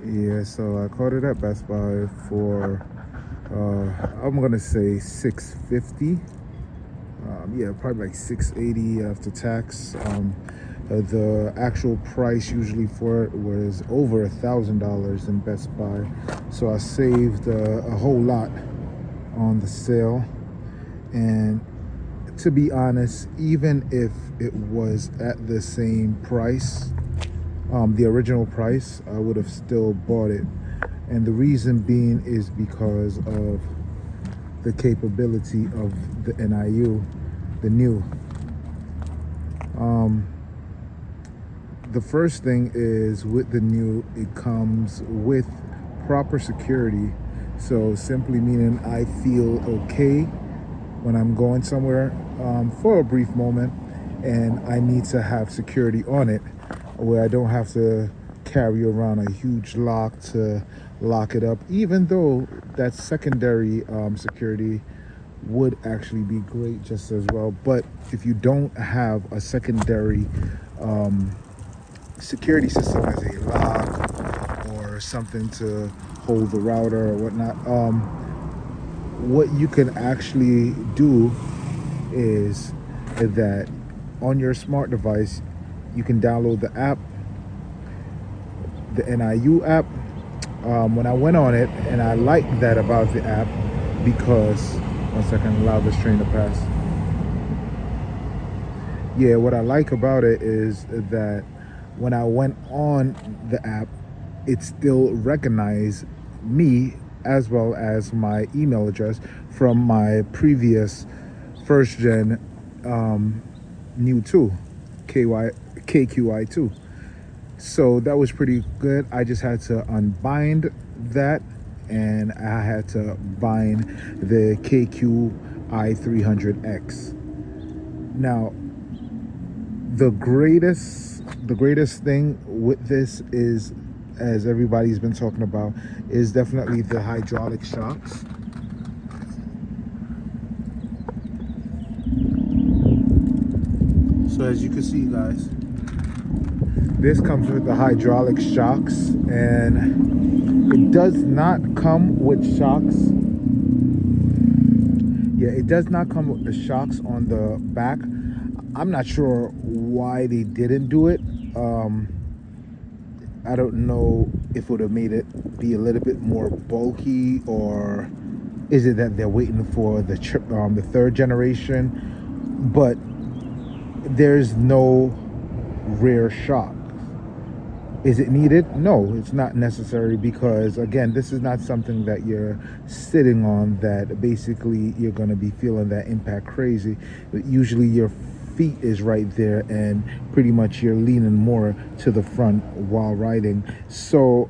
Yeah, so I caught it at Best Buy for I'm gonna say 650. Yeah, probably like 680 after tax. The actual price usually for it was over $1,000 in Best Buy, so I saved a whole lot on the sale. And to be honest, even if it was at the same price, the original price, I would have still bought it. And the reason being is because of the capability of the NIU, the new. The first thing is with the new, it comes with proper security. So simply meaning I feel okay when I'm going somewhere for a brief moment and I need to have security on it where I don't have to carry around a huge lock to lock it up, even though that secondary security would actually be great just as well. But if you don't have a secondary security system as a lock or something to hold the router or whatnot, what you can actually do is that on your smart device you can download the app, the NIU app. When I went on it, and I like that about the app because, one second, allow this train to pass. Yeah, what I like about it is that when I went on the app, it still recognized me as well as my email address from my previous first gen NIU Kqi300x. So that was pretty good. I just had to unbind that and I had to bind the Kqi300x. Now, the greatest thing with this is, as everybody's been talking about, is definitely the hydraulic shocks. So as you can see, guys, this comes with the hydraulic shocks, and it does not come with shocks. Yeah, it does not come with the shocks on the back. I'm not sure why they didn't do it. I don't know if it would have made it be a little bit more bulky, or is it that they're waiting for the third generation? But there's no rear shock. Is it needed? No, it's not necessary, because again, this is not something that you're sitting on that basically you're going to be feeling that impact crazy. Usually your feet is right there and pretty much you're leaning more to the front while riding. So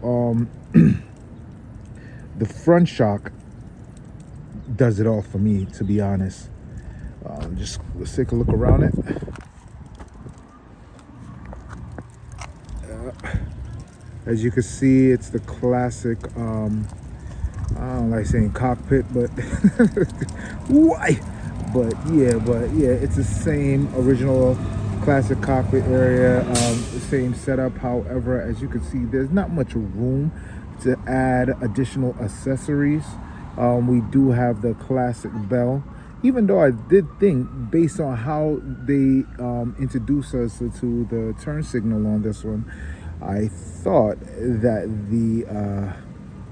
the front shock does it all for me, to be honest. Just let's take a look around it. As you can see, it's the classic, I don't like saying cockpit, but why? But yeah, it's the same original classic cockpit area, the same setup. However, as you can see, there's not much room to add additional accessories. We do have the classic bell, even though I did think, based on how they introduced us to the turn signal on this one, I thought that the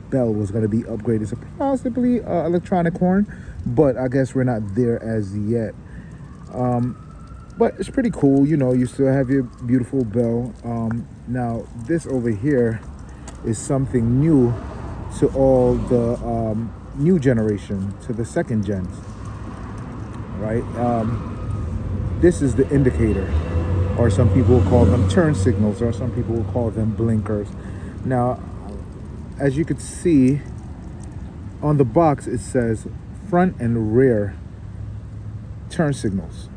bell was going to be upgraded to possibly electronic horn, but I guess we're not there as yet. But it's pretty cool, you know. You still have your beautiful bell. Now this over here is something new to all the new generation, to the second gens, right? This is the indicator, or some people will call them turn signals, or some people will call them blinkers. Now, as you can see on the box, it says front and rear turn signals.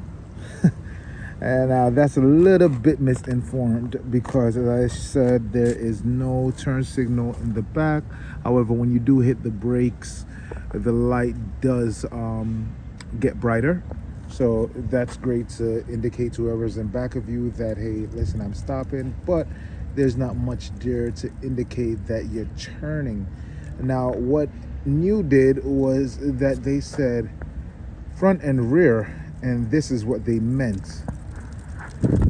And that's a little bit misinformed, because as I said, there is no turn signal in the back. However, when you do hit the brakes, the light does get brighter. So that's great to indicate to whoever's in back of you that, hey, listen, I'm stopping. But there's not much there to indicate that you're turning. Now, what NIU did was that they said front and rear, and this is what they meant.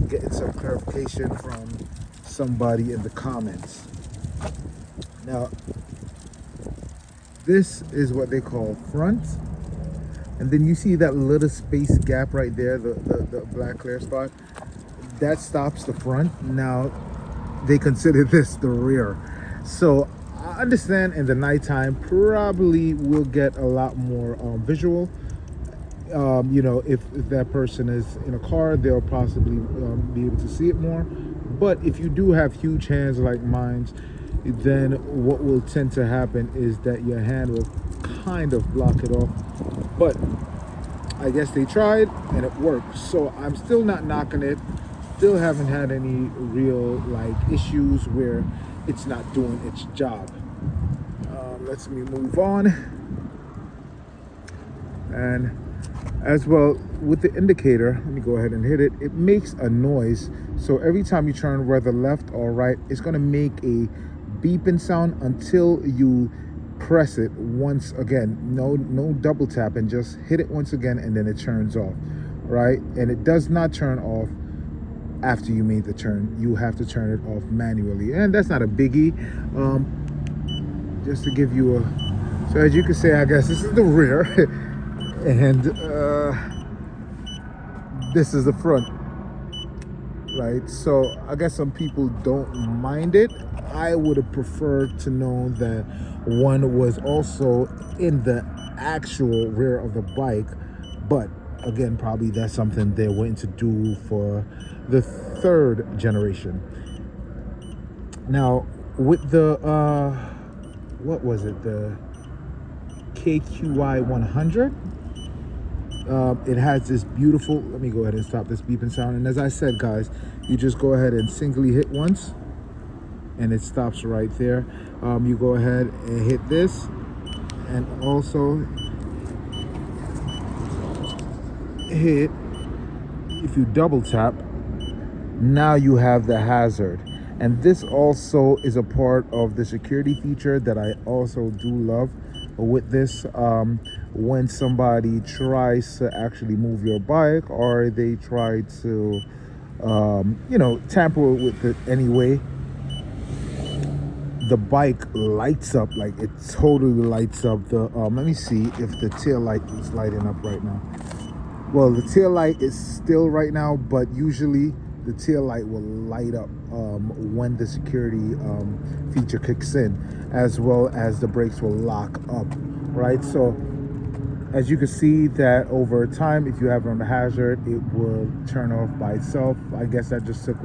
Getting some clarification from somebody in the comments. Now, this is what they call front, and then you see that little space gap right there, the black clear spot, that stops the front. Now they consider this the rear. So I understand in the nighttime probably will get a lot more visual. You know, if that person is in a car, they'll possibly be able to see it more. But if you do have huge hands like mine, then what will tend to happen is that your hand will kind of block it off. But I guess they tried and it worked. So I'm still not knocking it. Still haven't had any real like issues where it's not doing its job. Let's me move on. And as well with the indicator, let me go ahead and hit it. It makes a noise. So every time you turn whether left or right, it's going to make a beeping sound until you press it once again. No double tap, and just hit it once again, and then it turns off, right? And it does not turn off after you made the turn. You have to turn it off manually, and that's not a biggie. Just to give you a, so as you can say, I guess this is the rear and this is the front, right? So I guess some people don't mind it. I would have preferred to know that one was also in the actual rear of the bike, but again, probably that's something they're waiting to do for the third generation. Now with the what was it, the Kqi300, it has this beautiful, let me go ahead and stop this beeping sound. And as I said, guys, you just go ahead and singly hit once and it stops right there. You go ahead and hit this, and also hit, if you double tap, now you have the hazard. And this also is a part of the security feature that I also do love with this. When somebody tries to actually move your bike, or they try to you know, tamper with it anyway, the bike lights up, like it totally lights up. The let me see if the tail light is lighting up right now. Well, the tail light is still right now, but usually the tail light will light up when the security feature kicks in, as well as the brakes will lock up, right? So as you can see that over time, if you have it on the hazard, it will turn off by itself. I guess that just took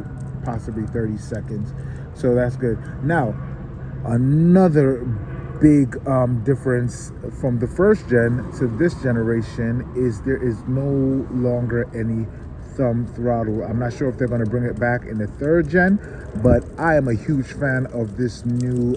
possibly 30 seconds, so that's good. Now another big difference from the first gen to this generation is there is no longer any thumb throttle. I'm not sure if they're going to bring it back in the third gen, but I am a huge fan of this new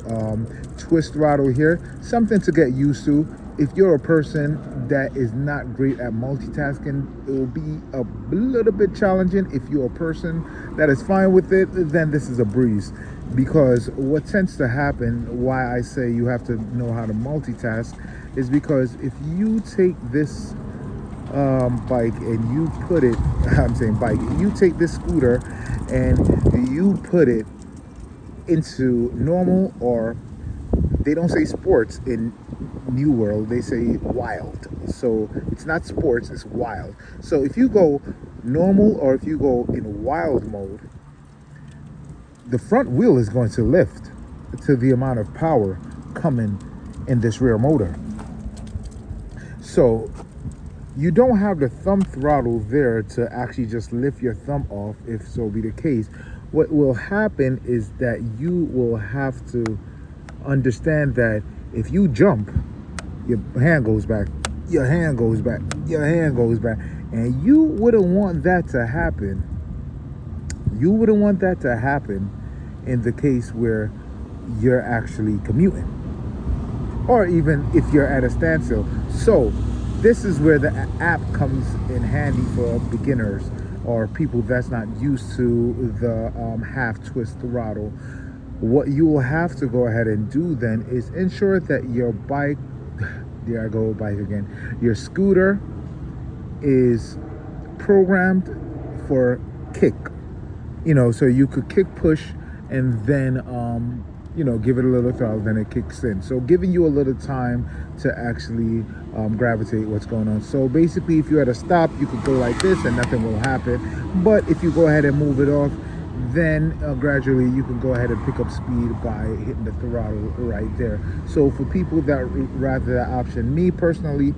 twist throttle here. Something to get used to. If you're a person that is not great at multitasking, it will be a little bit challenging. If you're a person that is fine with it, then this is a breeze. Because what tends to happen, why I say you have to know how to multitask, is because if you take this bike and you put it, I'm saying bike, you take this scooter and you put it into normal, or they don't say sports in New World, they say wild. So it's not sports, it's wild. So if you go normal, or if you go in wild mode, the front wheel is going to lift to the amount of power coming in this rear motor. So you don't have the thumb throttle there to actually just lift your thumb off, if so be the case. What will happen is that you will have to understand that if you jump, your hand goes back, your hand goes back, your hand goes back, and you wouldn't want that to happen. You wouldn't want that to happen in the case where you're actually commuting, or even if you're at a standstill. So this is where the app comes in handy for beginners. or people that's not used to the half twist throttle, what you will have to go ahead and do then is ensure that your bike, there I go, bike again, your scooter is programmed for kick, so you could kick push and then give it a little throttle, then it kicks in, so giving you a little time to actually gravitate what's going on. So basically, if you had a stop, you could go like this and nothing will happen, but if you go ahead and move it off, then gradually you can go ahead and pick up speed by hitting the throttle right there. So for people that rather that option, me personally,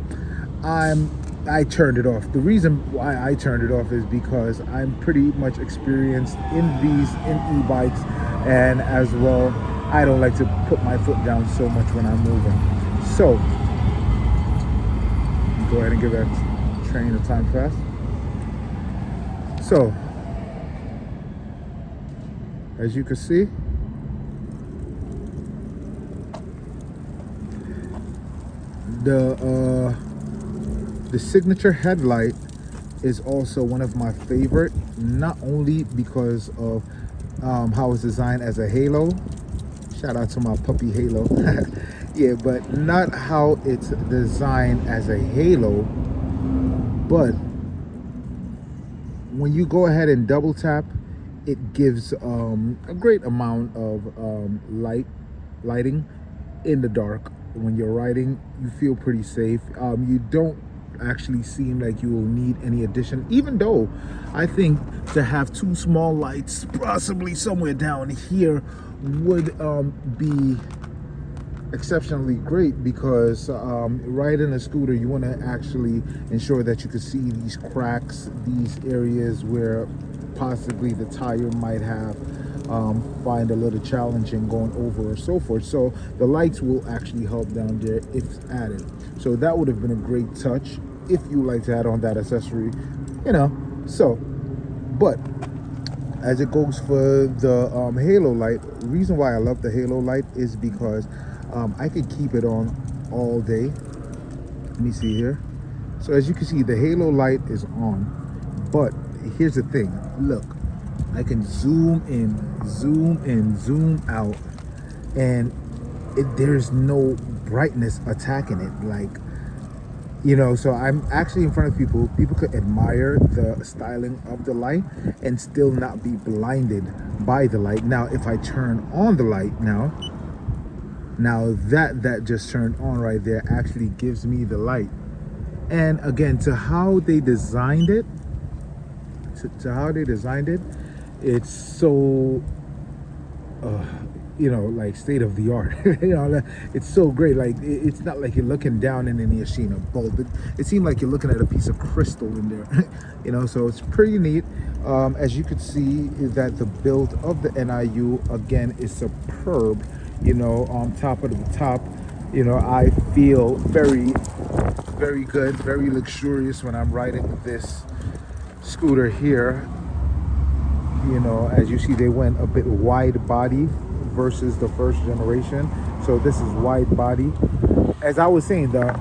I turned it off. The reason why I turned it off is because I'm pretty much experienced in e-bikes, and as well, I don't like to put my foot down so much when I'm moving. So go ahead and give that train a time fast. So as you can see, the signature headlight is also one of my favorite, not only because of how it's designed as a halo. Shout out to my puppy Halo. Yeah, but not how it's designed as a halo, but when you go ahead and double tap, it gives a great amount of lighting in the dark. When you're riding, you feel pretty safe. You don't actually seem like you will need any addition, even though I think to have two small lights possibly somewhere down here would be exceptionally great, because riding a scooter, you want to actually ensure that you can see these cracks, these areas where possibly the tire might have find a little challenging going over or so forth. So the lights will actually help down there if added. So that would have been a great touch if you like to add on that accessory, so. But as it goes for the halo light, the reason why I love the halo light is because I could keep it on all day. Let me see here. So as you can see, the halo light is on, but here's the thing, look, I can zoom in, zoom out, and there's no brightness attacking it, like, so I'm actually in front of people could admire the styling of the light and still not be blinded by the light. Now if I turn on the light now that just turned on right there actually gives me the light. And again, to how they designed it, it's so like state of the art. It's so great. Like it's not like you're looking down and then you're seeing a bulb. It seemed like you're looking at a piece of crystal in there. So it's pretty neat. As you can see, that the build of the NIU again is superb. On top of the top, I feel very, very good, very luxurious when I'm riding this scooter here. As you see, they went a bit wide body versus the first generation, so this is wide body. As I was saying, the